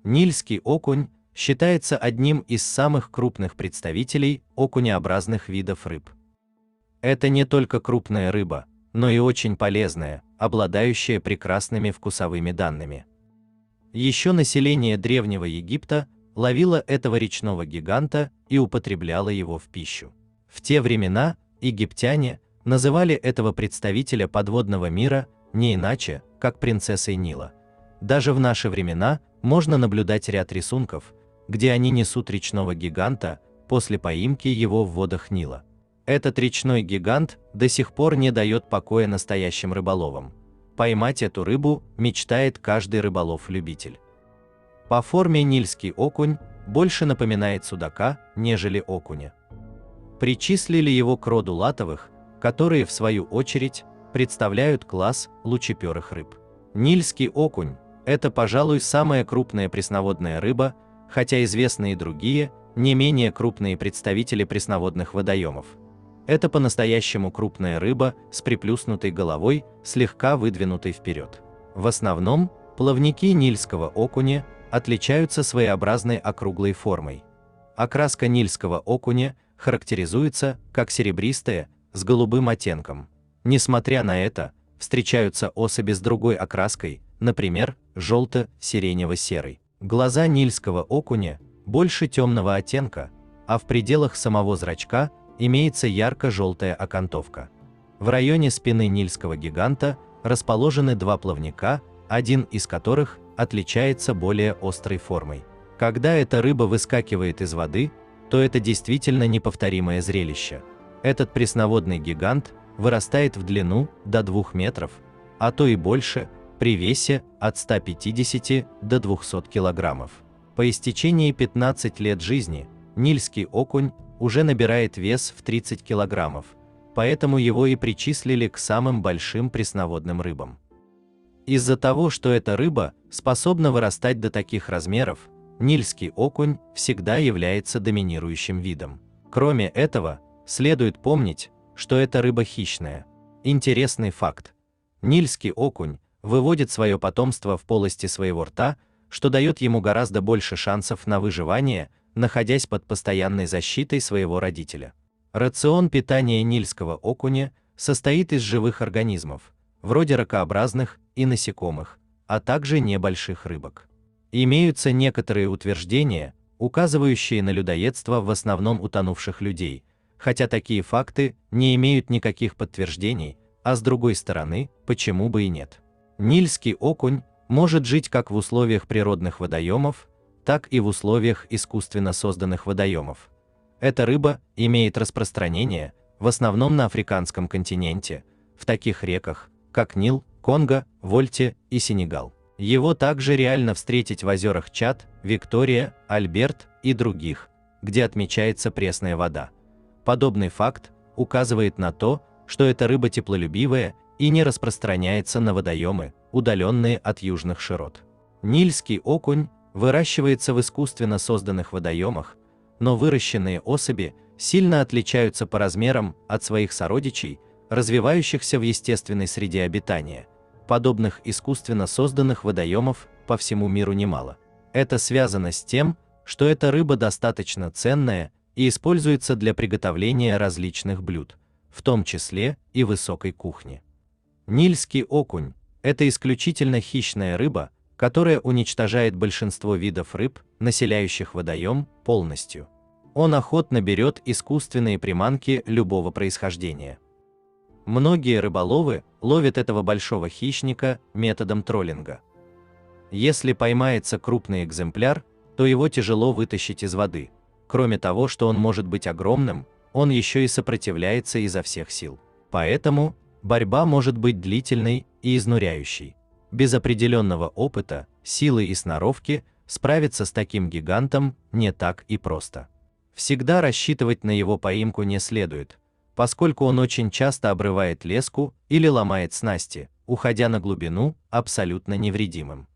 Нильский окунь считается одним из самых крупных представителей окунеобразных видов рыб. Это не только крупная рыба, но и очень полезная, обладающая прекрасными вкусовыми данными. Еще население Древнего Египта ловило этого речного гиганта и употребляло его в пищу. В те времена египтяне называли этого представителя подводного мира не иначе, как принцессой Нила. Даже в наши времена можно наблюдать ряд рисунков, где они несут речного гиганта после поимки его в водах Нила. Этот речной гигант до сих пор не дает покоя настоящим рыболовам. Поймать эту рыбу мечтает каждый рыболов-любитель. По форме нильский окунь больше напоминает судака, нежели окуня. Причислили его к роду латовых, которые, в свою очередь, представляют класс лучеперых рыб. Нильский окунь – это, пожалуй, самая крупная пресноводная рыба, хотя известны и другие, не менее крупные представители пресноводных водоемов. Это по-настоящему крупная рыба с приплюснутой головой, слегка выдвинутой вперед. В основном, плавники нильского окуня отличаются своеобразной округлой формой. Окраска нильского окуня характеризуется как серебристая, с голубым оттенком. Несмотря на это, встречаются особи с другой окраской, например, желто-сиренево-серой. Глаза нильского окуня больше темного оттенка, а в пределах самого зрачка имеется ярко-желтая окантовка. В районе спины нильского гиганта расположены два плавника, один из которых отличается более острой формой. Когда эта рыба выскакивает из воды, то это действительно неповторимое зрелище. Этот пресноводный гигант вырастает в длину до 2 метров, а то и больше, при весе от 150 до 200 килограммов. По истечении 15 лет жизни нильский окунь уже набирает вес в 30 килограммов, поэтому его и причислили к самым большим пресноводным рыбам. Из-за того, что эта рыба способна вырастать до таких размеров, нильский окунь всегда является доминирующим видом. Кроме этого, следует помнить, что эта рыба хищная. Интересный факт. Нильский окунь выводит свое потомство в полости своего рта, что дает ему гораздо больше шансов на выживание, находясь под постоянной защитой своего родителя. Рацион питания нильского окуня состоит из живых организмов, вроде ракообразных и насекомых, а также небольших рыбок. Имеются некоторые утверждения, указывающие на людоедство в основном утонувших людей, хотя такие факты не имеют никаких подтверждений, а с другой стороны, почему бы и нет. Нильский окунь может жить как в условиях природных водоемов, так и в условиях искусственно созданных водоемов. Эта рыба имеет распространение в основном на африканском континенте, в таких реках, как Нил, Конго, Вольте и Сенегал. Его также реально встретить в озерах Чад, Виктория, Альберт и других, где отмечается пресная вода. Подобный факт указывает на то, что эта рыба теплолюбивая и не распространяется на водоемы, удаленные от южных широт. Нильский окунь выращивается в искусственно созданных водоемах, но выращенные особи сильно отличаются по размерам от своих сородичей, развивающихся в естественной среде обитания. Подобных искусственно созданных водоемов по всему миру немало. Это связано с тем, что эта рыба достаточно ценная и используется для приготовления различных блюд, в том числе и высокой кухни. Нильский окунь – это исключительно хищная рыба, которая уничтожает большинство видов рыб, населяющих водоем, полностью. Он охотно берет искусственные приманки любого происхождения. Многие рыболовы ловят этого большого хищника методом троллинга. Если поймается крупный экземпляр, то его тяжело вытащить из воды. Кроме того, что он может быть огромным, он еще и сопротивляется изо всех сил. Поэтому борьба может быть длительной и изнуряющей. Без определенного опыта, силы и сноровки справиться с таким гигантом не так и просто. Всегда рассчитывать на его поимку не следует, поскольку он очень часто обрывает леску или ломает снасти, уходя на глубину абсолютно невредимым.